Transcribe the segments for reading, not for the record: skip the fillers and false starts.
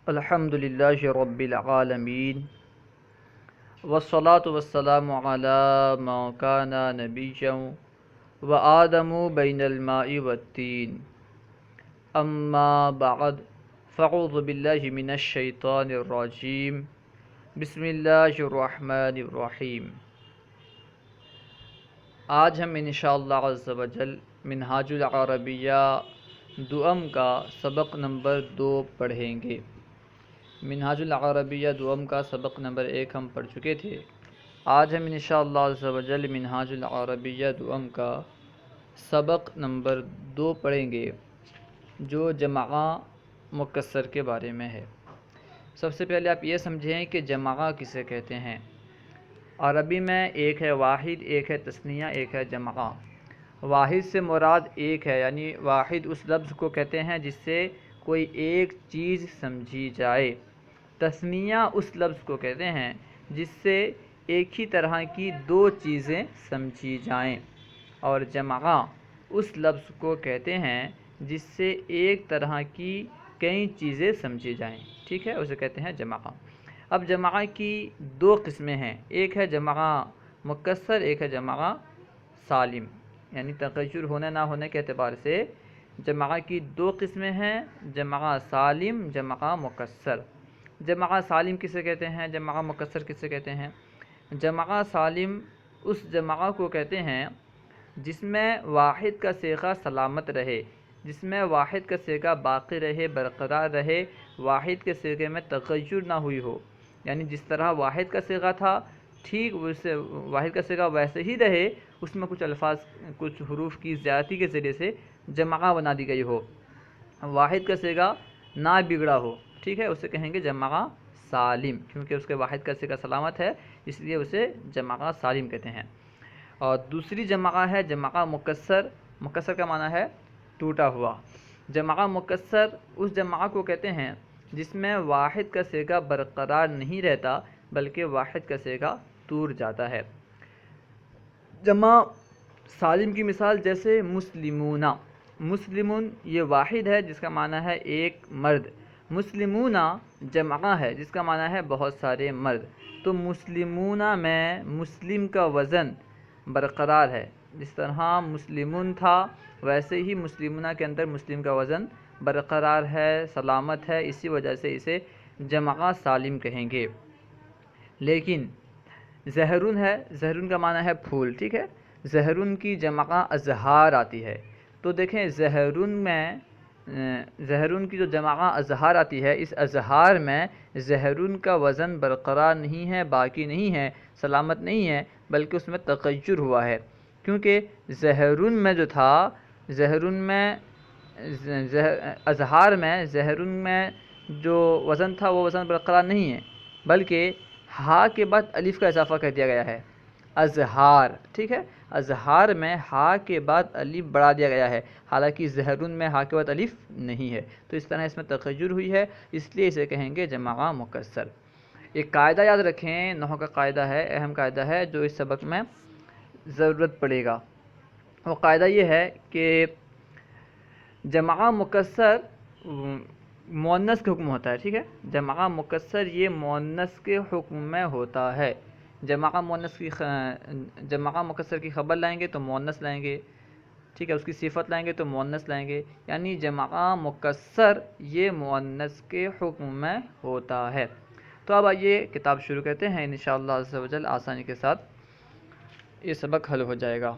الحمد للہ رب العالمین والصلاة والسلام علی من کان نبیا وآدم بین الماء والطین اما بعد فاعوذ باللہ من الشیطان الرجیم بسم اللہ الرحمن الرحیم۔ آج ہم انشاءاللہ عز و جل منہاج العربیہ دوم کا سبق نمبر 2 پڑھیں گے۔ منہاج العربیہ دوم کا سبق نمبر 1 ہم پڑھ چکے تھے۔ آج ہم انشاءاللہ عز و جل منہاج العربیہ دوم کا سبق نمبر 2 پڑھیں گے، جو جمع مکسر کے بارے میں ہے۔ سب سے پہلے آپ یہ سمجھیں کہ جمع کسے کہتے ہیں۔ عربی میں ایک ہے واحد، ایک ہے تثنیہ، ایک ہے جمع۔ واحد سے مراد ایک ہے، یعنی واحد اس لفظ کو کہتے ہیں جس سے کوئی ایک چیز سمجھی جائے۔ تثنیہ اس لفظ کو کہتے ہیں جس سے ایک ہی طرح کی 2 چیزیں سمجھی جائیں، اور جمع اس لفظ کو کہتے ہیں جس سے ایک طرح کی کئی چیزیں سمجھی جائیں، ٹھیک ہے، اسے کہتے ہیں جمع۔ اب جمع کی 2 قسمیں ہیں، ایک ہے جمع مکسر، ایک ہے جمع سالم، یعنی تغیر ہونے نہ ہونے کے اعتبار سے جمع کی 2 قسمیں ہیں، جمع سالم، جمع مکسر۔ جمع سالم کسے کہتے ہیں، جمع مکسر کسے کہتے ہیں؟ جمع سالم اس جمع کو کہتے ہیں جس میں واحد کا صیغہ سلامت رہے، جس میں واحد کا صیغہ باقی رہے، برقرار رہے، واحد کے صیغے میں تغیر نہ ہوئی ہو، یعنی جس طرح واحد کا صیغہ تھا ٹھیک ویسے واحد کا صیغہ ویسے ہی رہے، اس میں کچھ الفاظ، کچھ حروف کی زیادتی کے ذریعے سے جمع بنا دی گئی ہو، واحد کا صیغہ نہ بگڑا ہو، ٹھیک ہے، اسے کہیں گے جمع سالم، کیونکہ اس کے واحد کا صیغہ سلامت ہے، اس لیے اسے جمع سالم کہتے ہیں۔ اور دوسری جمع ہے جمع مکسر۔ مکسر کا معنی ہے ٹوٹا ہوا۔ جمع مکسر اس جمع کو کہتے ہیں جس میں واحد کا صیغہ برقرار نہیں رہتا، بلکہ واحد کا صیغہ ٹوٹ جاتا ہے۔ جمع سالم کی مثال جیسے مسلمون۔ مسلمون یہ واحد ہے جس کا معنی ہے ایک مرد، مسلمون جمع ہے جس کا معنی ہے بہت سارے مرد۔ تو مسلمون میں مسلم کا وزن برقرار ہے، جس طرح مسلمون تھا ویسے ہی مسلمون کے اندر مسلم کا وزن برقرار ہے، سلامت ہے، اسی وجہ سے اسے جمع سالم کہیں گے۔ لیکن زہرون ہے، زہرون کا معنی ہے پھول، ٹھیک ہے، زہرون کی جمع ازہار آتی ہے۔ تو دیکھیں زہرون کی جو جمع ازہار آتی ہے، اس ازہار میں زہرون کا وزن برقرار نہیں ہے، باقی نہیں ہے، سلامت نہیں ہے، بلکہ اس میں تغیر ہوا ہے، کیونکہ زہرون میں جو تھا، زہرون میں ازہار میں زہرون میں جو وزن تھا وہ وزن برقرار نہیں ہے، بلکہ ہا کے بعد الف کا اضافہ کر دیا گیا ہے، ازہار، ٹھیک ہے، ازہار میں ہا کے بعد الف بڑھا دیا گیا ہے، حالانکہ زہرون میں ہا کے بعد الف نہیں ہے، تو اس طرح اس میں تغیر ہوئی ہے، اس لیے اسے کہیں گے جمع مکسر۔ ایک قاعدہ یاد رکھیں، نحو کا قاعدہ ہے، اہم قاعدہ ہے جو اس سبق میں ضرورت پڑے گا۔ وہ قاعدہ یہ ہے کہ جمع مکسر مؤنث کے حکم ہوتا ہے، ٹھیک ہے، جمع مکسر یہ مؤنث کے حکم میں ہوتا ہے۔ جمع مکسر کی خبر لائیں گے تو مؤنث لائیں گے، ٹھیک ہے، اس کی صفت لائیں گے تو مؤنث لائیں گے، یعنی جمع مکسر یہ مؤنث کے حکم میں ہوتا ہے۔ تو اب آئیے کتاب شروع کرتے ہیں، انشاءاللہ عز و جل آسانی کے ساتھ یہ سبق حل ہو جائے گا۔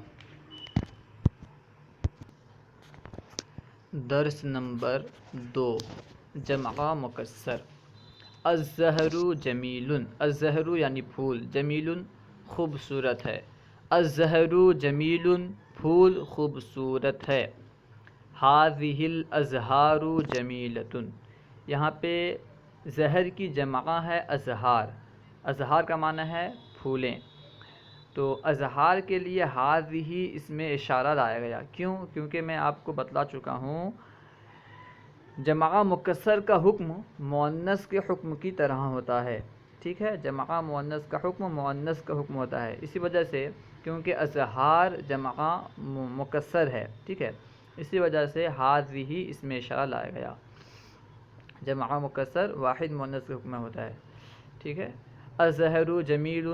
درس نمبر 2، جمع مکسر۔ الزہر جمیل، الزہر یعنی پھول، جمیل خوبصورت ہے، الزہر جمیل پھول خوبصورت ہے۔ ہذہ الازہار جمیلۃ، یہاں پہ زہر کی جمع ہے ازہار، ازہار کا معنی ہے پھولیں، تو ازہار کے لیے ہذہ اس میں اشارہ لایا گیا، کیوں؟ کیونکہ میں آپ کو بتلا چکا ہوں جمع مکسر کا حکم مؤنث کے حکم کی طرح ہوتا ہے، ٹھیک ہے، جمع مؤنث کا حکم مؤنث کا حکم ہوتا ہے، اسی وجہ سے کیونکہ ازہار جمع مکسر ہے، ٹھیک ہے، اسی وجہ سے ہذہ اس میں اشارہ لایا گیا۔ جمع مکسر واحد مؤنث کے حکم میں ہوتا ہے، ٹھیک ہے۔ الزہر جمیل،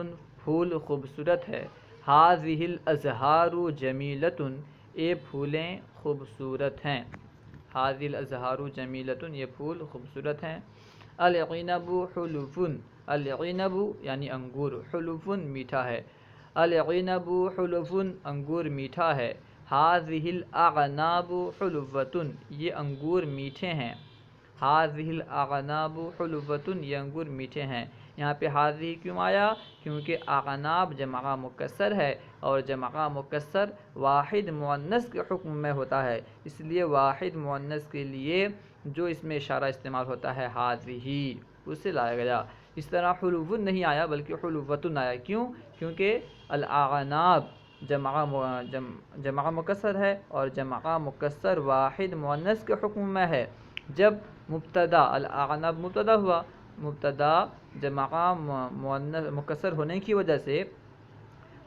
پھول خوبصورت ہے۔ ہاذہ الازہار جمیلۃ، یہ پھولیں خوبصورت ہیں۔ ہاذہ الازہار جمیلۃ، یہ پھول خوبصورت ہیں۔ العنب حلف، العنب یعنی انگور، حلف میٹھا ہے۔ العنب حلف، انگور میٹھا ہے۔ ہاذہ الاعناب حلوۃ، یہ انگور میٹھے ہیں۔ ہاذہ الاعناب حلوۃ، یہ انگور میٹھے ہیں۔ یہاں پہ ہاذہ کیوں آیا؟ کیونکہ اعناب جمع مکسر ہے، اور جمع مکسر واحد مؤنث کے حکم میں ہوتا ہے، اس لیے واحد مؤنث کے لیے جو اس میں اشارہ استعمال ہوتا ہے ہاذہ، اسے لایا گیا۔ اس طرح حلوۃ نہیں آیا بلکہ حلوۃ آیا، کیوں؟ کیونکہ الاعناب جمع مکسر ہے، اور جمع مکسر واحد مؤنث کے حکم میں ہے۔ جب مبتدا الاعناب مبتدا ہوا، مبتدا جمع مکسر ہونے کی وجہ سے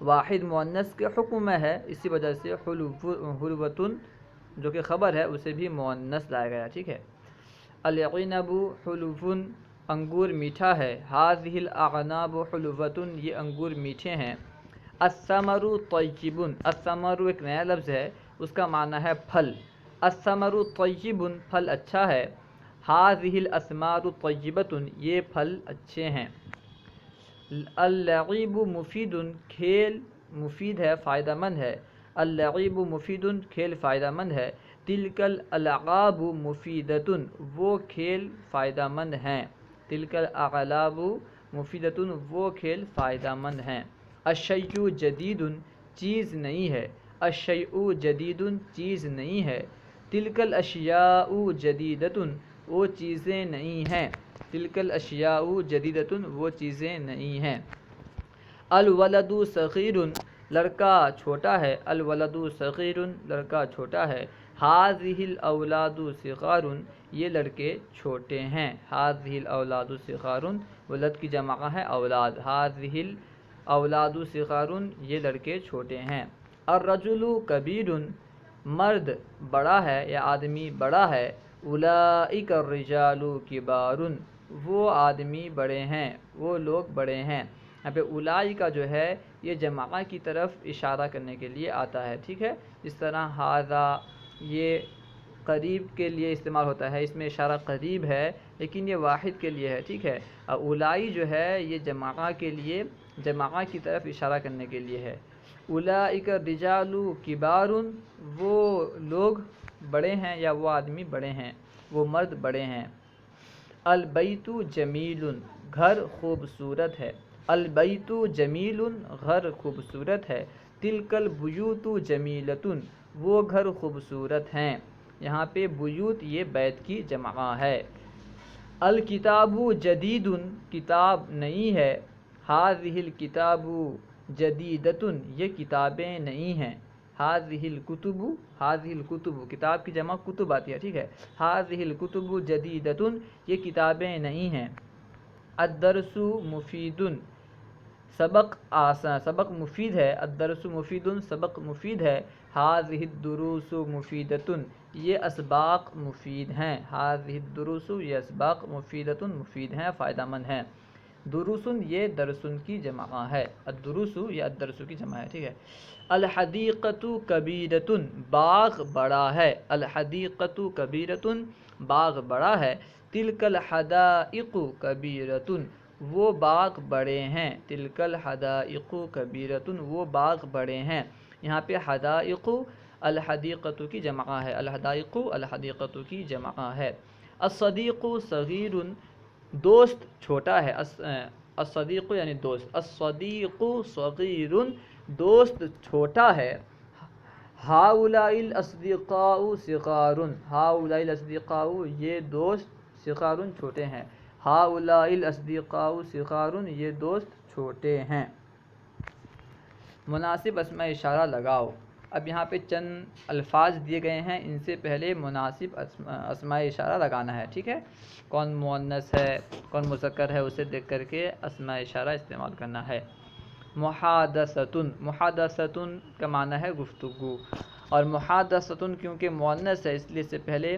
واحد مؤنث کے حکم میں ہے، اسی وجہ سے حلوۃ جو کہ خبر ہے اسے بھی مؤنث لایا گیا، ٹھیک ہے۔ العنب حلف، انگور میٹھا ہے۔ ہاذہ الاعناب حلوۃ، یہ انگور میٹھے ہیں۔ الثمر طیب، الثمر ایک نیا لفظ ہے، اس کا معنی ہے پھل۔ الثمر طیب، پھل اچھا ہے۔ ہاذہ الاسمار طیبۃ، یہ پھل اچھے ہیں۔ اللعب مفید، کھیل مفید ہے، فائدہ مند ہے۔ اللعب مفید، کھیل فائدہ مند ہے۔ تلک الالعاب مفیدۃ، وہ کھیل فائدہ مند ہیں۔ تلک الالعاب مفیدۃ، وہ کھیل فائدہ مند ہیں۔ الشیء جدید، چیز نئی ہے۔ الشیء جدید، چیز نئی ہے۔ تلک الاشیاء جدیدۃ، وہ چیزیں نئی ہیں۔ تلک الاشیاء جدیدۃ، وہ چیزیں نئی ہیں۔ الولد صغیر، لڑکا چھوٹا ہے۔ الولد صغیر، لڑکا چھوٹا ہے۔ ہاذہ الاولاد صغار، یہ لڑکے چھوٹے ہیں۔ ہاذہ الاولاد صغار، ولد کی جمع ہے اولاد۔ ہاذہ الاولاد صغار، یہ لڑکے چھوٹے ہیں۔ الرجل کبیر، مرد بڑا ہے یا آدمی بڑا ہے۔ اولئک الرجال کبار، وہ آدمی بڑے ہیں، وہ لوگ بڑے ہیں۔ یہاں پہ اولئک جو ہے یہ جمع کی طرف اشارہ کرنے کے لیے آتا ہے، ٹھیک ہے۔ اس طرح ھذا یہ قریب کے لیے استعمال ہوتا ہے، اس میں اشارہ قریب ہے لیکن یہ واحد کے لیے ہے، ٹھیک ہے۔ اولائی جو ہے یہ جمع کے لیے، جمع کی طرف اشارہ کرنے کے لیے ہے۔ اولئک الرجال کبار، وہ لوگ بڑے ہیں یا وہ آدمی بڑے ہیں، وہ مرد بڑے ہیں۔ البیت جمیل، گھر خوبصورت ہے۔ البیت جمیل، گھر خوبصورت ہے۔ تلک البیوت جمیلۃ، وہ گھر خوبصورت ہیں۔ یہاں پہ بیوت یہ بیت کی جمع ہے۔ الکتاب جدید، کتاب نئی ہے۔ ہاذہ الکتاب جدیدۃ، یہ کتابیں نئی ہیں۔ ہاذہ الکتب، ہاذہ الکتب کتاب کی جمع کتب آتی ہے، ٹھیک ہے۔ ہاذہ الکتب جدیدۃ، یہ کتابیں نئی ہیں۔ الدرس مفید، سبق آسان، سبق مفید ہے۔ الدرس مفید، سبق مفید ہے۔ ہاذہ الدروس مفیدۃ، یہ اسباق مفید ہیں۔ ہاذہ الدروس، یہ اسباق مفیدۃ، مفید ہیں، فائدہ مند ہیں۔ دروسن یہ درسن کی جمع ہے۔ الدروس یہ الدرس کی جمع ہے، ٹھیک ہے۔ الحدیقۃ کبیرۃ، باغ بڑا ہے۔ الحدیقۃ کبیرۃ، باغ بڑا ہے۔ تلک الحدائق کبیرۃ، وہ باغ بڑے ہیں۔ تلک الحدائق کبیرۃ، وہ باغ بڑے ہیں۔ یہاں پہ حدائق الحدیقۃ کی جمع ہے، الحدائق الحدیقۃ کی جمع ہے۔ الصدیق صغیر، دوست چھوٹا ہے۔ الصدیق یعنی دوست، الصدیق صغیر، دوست چھوٹا ہے۔ ہؤلاء الاصدقاء صغار، ہؤلاء الاصدقاء، یہ دوست صغار چھوٹے ہیں۔ ہؤلاء الاصدقاء صغار، یہ دوست چھوٹے ہیں۔ مناسب اسماء اشارہ لگاؤ۔ اب یہاں پہ چند الفاظ دیے گئے ہیں، ان سے پہلے مناسب اسماء اشارہ لگانا ہے، ٹھیک ہے۔ کون مؤنث ہے کون مذکر ہے اسے دیکھ کر کے اسماء اشارہ استعمال کرنا ہے۔ محادثۃ، محادثۃ کا معنی ہے گفتگو، اور محادثۃ کیونکہ مؤنث ہے اس لیے اس سے پہلے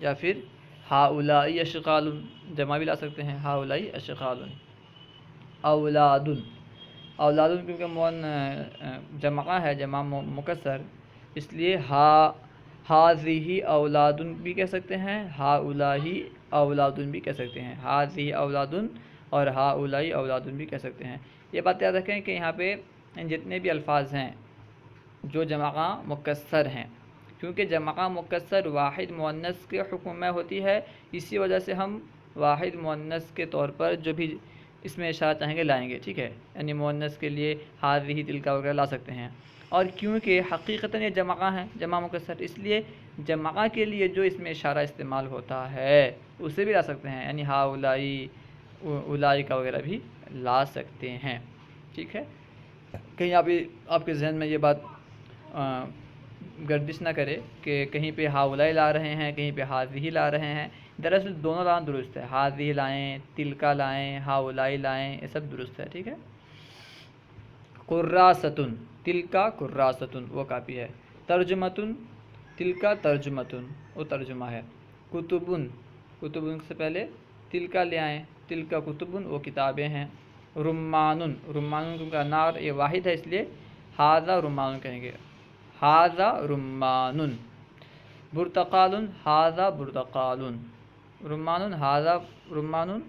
یا پھر ہاؤلائی اشغال، جمع بھی لا سکتے ہیں، ہاؤلائی اشغال، اولاد، اولاد کیونکہ جمع ہے، جمع مکسر، اس لیے ہاذہ اولاد بھی کہہ سکتے ہیں، ہاؤلائی اولاد بھی کہہ سکتے ہیں، ہاذہ اولاد اور ہاؤلائی اولاد بھی کہہ سکتے ہیں۔ یہ بات یاد رکھیں کہ یہاں پہ جتنے بھی الفاظ ہیں جو جمع مکسر ہیں، کیونکہ جمع مکسر واحد مؤنث کے حکم میں ہوتی ہے، اسی وجہ سے ہم واحد مؤنث کے طور پر جو بھی اس میں اشارہ چاہیں گے لائیں گے، ٹھیک ہے، یعنی مؤنث کے لیے ہاذہ تلک وغیرہ لا سکتے ہیں۔ اور کیونکہ حقیقتاً یہ جمع ہے، جمع مکسر، اس لیے جمع کے لیے جو اس میں اشارہ استعمال ہوتا ہے اسے بھی لا سکتے ہیں، یعنی ہاؤلائی اولئک وغیرہ بھی لا سکتے ہیں، ٹھیک ہے۔ کہیں آپ کے ذہن میں یہ بات گردش نہ کرے کہ کہیں پہ ہاؤلائی لا رہے ہیں، کہیں پہ ہاذہ لا رہے ہیں، دراصل دونوں لانا درست ہے، ہاذہ لائیں، تلکا لائیں، ہاؤلائی لائیں، یہ سب درست ہے، ٹھیک ہے۔ قراستن، تلکا قراستن وہ کاپی ہے، ترجمتن، تلکا ترجمتن وہ ترجمہ ہے، کتبن، کتبن سے پہلے تلکا لے آئیں، تلکا کتبن وہ کتابیں ہیں، رمانن، رمانن کیونکہ انار یہ واحد ہے اس لیے ہاذا رمانن کہیں گے، ہاذا رمانن، برتقالن، ہاذا برتقالن، رمانن، ہاذا رمانن،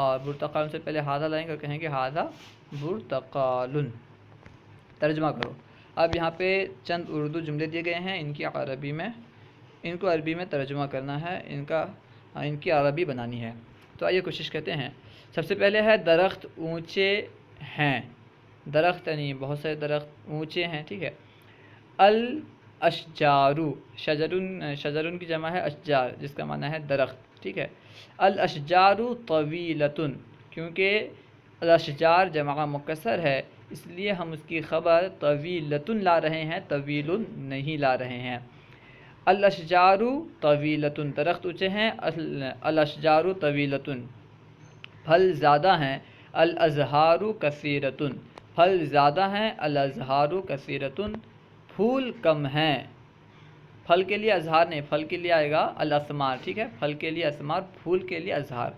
اور برتقالن سے پہلے ہاذا لائیں گے اور کہیں گے ہاذا برتقالن۔ ترجمہ کرو۔ اب یہاں پہ چند اردو جملے دیے گئے ہیں، ان کو عربی میں ترجمہ کرنا ہے، ان کی عربی بنانی ہے، تو آئیے کوشش کرتے ہیں۔ سب سے پہلے ہے درخت اونچے ہیں، درخت یعنی بہت سارے درخت اونچے ہیں، ٹھیک ہے۔ الاشجار، شجرن کی جمع ہے اشجار جس کا معنی ہے درخت، ٹھیک ہے۔ الاشجار طویلتن، کیونکہ الاشجار جمع مکسر ہے اس لیے ہم اس کی خبر طویلتن لا رہے ہیں، طویل نہیں لا رہے ہیں۔ الاشجار طویلتن، درخت اونچے ہیں، الاشجار طویلتن۔ پھل زیادہ ہیں، الازہار کثیرتن، پھل زیادہ ہیں، الازہار کثیرتن۔ پھول کم ہیں، پھل کے لیے ازہار نہیں، پھل کے لیے آئے گا الاسمار، ٹھیک ہے، پھل کے لیے اسمار، پھول کے لیے ازہار۔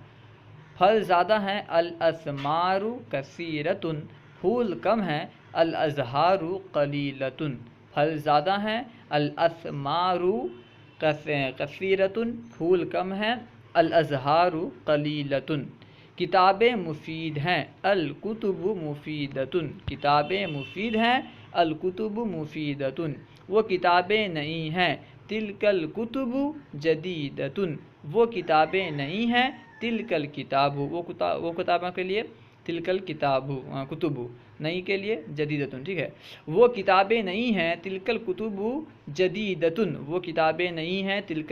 پھل زیادہ ہیں، الاسمار کثیرتن، پھول کم ہیں، الازہار قلیلتن۔ پھل زیادہ ہیں، الاسمار کثیرتن، پھول کم ہیں، الازہار قلیلتن۔ کتابیں مفید ہیں، الکتب مفیدتن، کتابیں مفید ہیں، الکتب مفیدتن۔ وہ کتابیں نئی ہیں، تلک الکتب جدیدتن، وہ کتابیں نئی ہیں، تلک الکتاب، وہ کتابوں کے لیے تلک الکتاب کتب، نئی کے لیے جدیدتن، ٹھیک ہے۔ وہ کتابیں نئی ہیں، تلک الکتب جدیدتن، وہ کتابیں نئی ہیں، تلک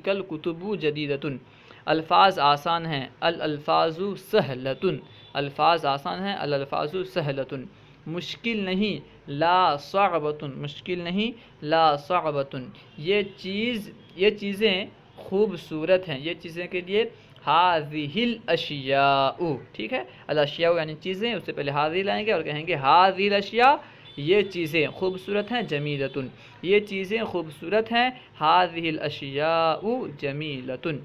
الکتب جدیدتن۔ الفاظ آسان ہیں، الالفاظ سہلتن، الفاظ آسان ہیں، الالفاظ سہلتن۔ مشکل نہیں، لا صعبتن، مشکل نہیں، لا صعبتن۔ یہ چیزیں خوبصورت ہیں، یہ چیزیں کے لیے ہذہ الاشیاء، ٹھیک ہے، الاشیاء یعنی چیزیں، اس سے پہلے ہذہ لائیں گے اور کہیں گے ہذہ الاشیاء، یہ چیزیں خوبصورت ہیں، جمیلتن، یہ چیزیں خوبصورت ہیں، ہذہ الاشیاء جمیلتن،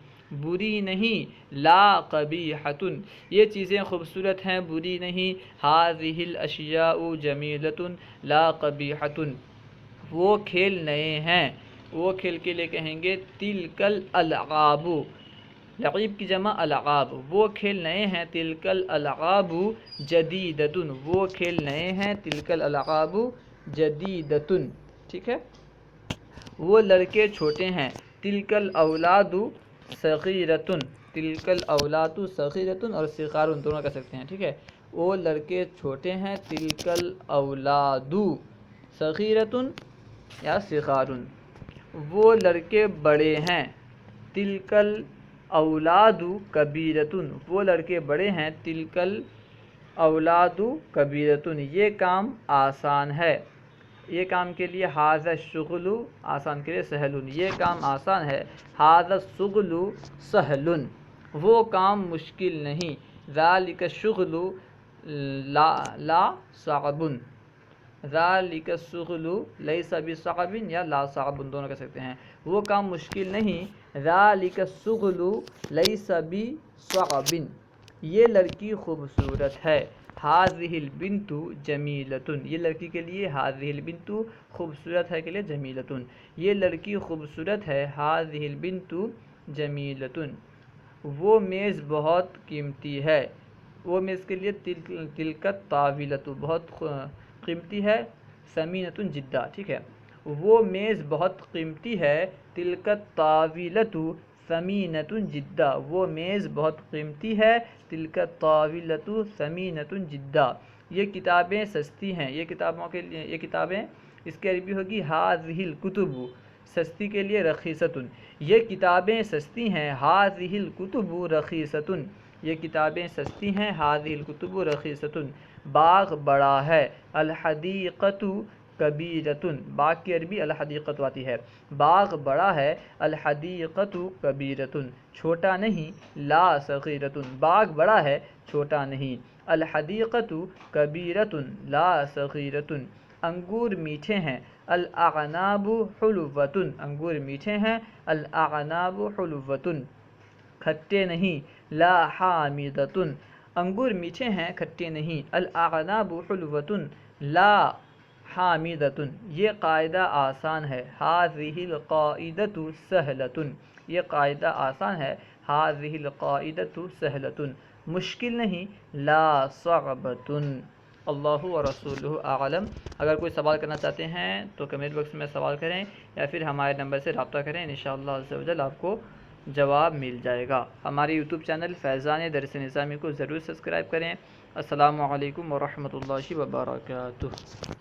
بری نہیں، لا قبیحتن، یہ چیزیں خوبصورت ہیں، بری نہیں، ہذہ الاشیاء جمیلتن لا قبیحتن۔ وہ کھیل نئے ہیں، وہ کھیل کے لیے کہیں گے تلک الالعاب، لعیب کی جمع العاب، وہ کھیل نئے ہیں، تلک الالعاب جدیدتن، وہ کھیل نئے ہیں، تلک الالعاب جدیدتن، ٹھیک ہے۔ وہ لڑکے چھوٹے ہیں، تلک الاولاد صغیرتن، تلک الاولاد صغیرتن اور صغارن دونوں کہہ سکتے ہیں، ٹھیک ہے۔ وہ لڑکے چھوٹے ہیں، تلک الاولاد صغیرتن یا صغارن۔ وہ لڑکے بڑے ہیں، تلک الاولاد کبیرتن، وہ لڑکے بڑے ہیں، تلک الاولاد کبیرتن، یہ کام آسان ہے، یہ کام کے لیے ھذا الشغل، آسان کے لیے سہل، یہ کام آسان ہے، ھذا الشغل سہل، وہ کام مشکل نہیں، ذالک الشغل لا صعب، ذالک الشغل لیس بصعب یا لا صعب دونوں کہہ سکتے ہیں، وہ کام مشکل نہیں، ذالک الشغل لیس بصعب یہ لڑکی خوبصورت ہے، ہذہ البنت جمیلۃ یہ لڑکی کے لیے، ہذہ البنت خوبصورت ہے کے لیے جمیلۃ یہ لڑکی خوبصورت ہے، ہذہ البنت جمیلۃ وہ میز بہت قیمتی ہے، وہ میز کے لیے تلک الطاولۃ بہت قیمتی ہے، ثمینۃ جدا، ٹھیک ہے، وہ میز بہت قیمتی ہے، تلک الطاولۃ ثمینۃ جدا وہ میز بہت قیمتی ہے، تلک الطاولۃ ثمینۃ جدا یہ کتابیں سستی ہیں، یہ کتابوں کے لیے، یہ کتابیں اس کی عربی ہوگی ہذہ الکتب سستی کے لیے رخیصۃ یہ کتابیں سستی ہیں، ہذہ الکتب رخیصۃ یہ کتابیں سستی ہیں، ہذہ الکتب رخیصۃ باغ بڑا ہے، الحدیقۃ کبیرۃ باغ کی عربی الحدیقۃ آتی ہے، باغ بڑا ہے، الحدیقۃ کبیرۃ چھوٹا نہیں، لا صغیرۃ باغ بڑا ہے چھوٹا نہیں، الحدیقۃ کبیرۃ لا صغیرۃ انگور میٹھے ہیں، الاعناب حلوۃ انگور میٹھے ہیں، الاعناب حلوۃ کھٹے نہیں، لا حامضۃ انگور میٹھے ہیں کھٹے نہیں، الاعناب حلوۃ لا حامضۃ یہ قاعدہ آسان ہے، ہذہ القاعدۃ سہلۃ یہ قاعدہ آسان ہے، ہذہ القاعدۃ سہلۃ مشکل نہیں، لا صعبۃ۔ اللہ و رسولہ اعلم۔ اگر کوئی سوال کرنا چاہتے ہیں تو کمنٹ باکس میں سوال کریں یا پھر ہمارے نمبر سے رابطہ کریں، انشاءاللہ عز و جل آپ کو جواب مل جائے گا۔ ہمارے یوٹیوب چینل فیضان درس نظامی کو ضرور سبسکرائب کریں۔ السلام علیکم ورحمۃ اللہ وبرکاتہ۔